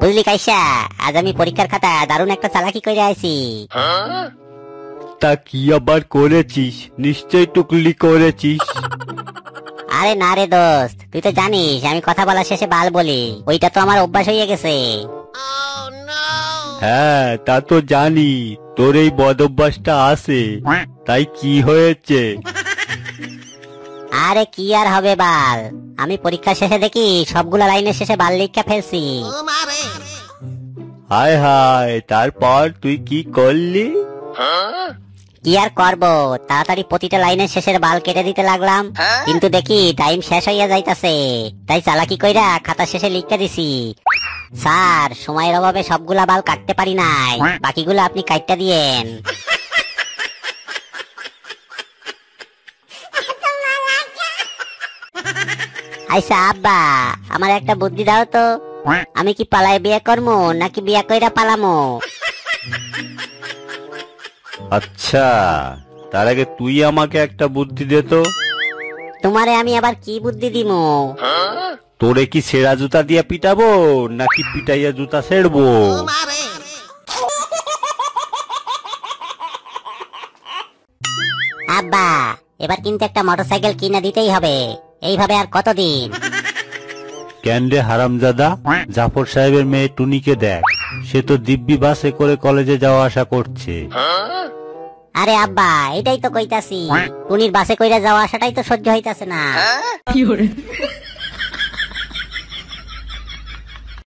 বুঝলি কাইসা, আজ আমি পরীক্ষার খাতা দারুণ একটা চালাকি করে আইছি। তা কি আবার করেছিস? নিশ্চয় টুকলি করেছিস। আরে না রে দোস্ত, তুই তো জানিস আমি কথা বলার শেষে বাল বলি, ওইটা তো আমার অভ্যাস হয়ে গেছে। হ্যাঁ তা তো জানি, তোর এই বদ অভ্যাসটা আছে, তাই কি হয়েছে? আরে কি আর হবে বাল, আমি পরীক্ষা শেষে দেখি সবগুলা লাইনের শেষে বাল লিখা ফেলছি। হায় হায়, তারপর তুই কি করলি? কি আর করবো, তাড়াতাড়ি প্রতিটা লাইনের শেষের বাল কেটে দিতে লাগলাম, কিন্তু দেখি টাইম শেষ হইয়া যাইতাছে, তাই চালাকি কইরা খাতা শেষে লিখতে দিছি, স্যার সময়ের অভাবে সবগুলা বাল কাটতে পারি নাই, বাকিগুলো আপনি কাটতে দিয়েন। আইসা আব্বা, আমার একটা বুদ্ধি দাও তো, আমি কি পালায় বিয়ে করবো নাকি বিয়া কইরা পালামো? আচ্ছা, তার আগে তুই আমাকে একটা বুদ্ধি দে তো। তোমারে আমি আবার কি বুদ্ধি দিমু? তোরে কি সেরা জুতা দিয়া পিটাবো নাকি পিটাইয়া জুতা ছেড়বো? আব্বা, এবার কিন্তু একটা মোটরসাইকেল কিনে দিতেই হবে, এইভাবে আর কতদিন? কেন রে হারামজাদা, জাফর সাহেবের মেয়ে টুনিকে দেখ, সে তো দিব্যি বাসে করে কলেজে যাওয়া আসা করছে। আরে আব্বা, এটাই তো কইতাছি, টুনির বাসে কইরা যাওয়া আসাটাই তো সহ্য হইতাছে না।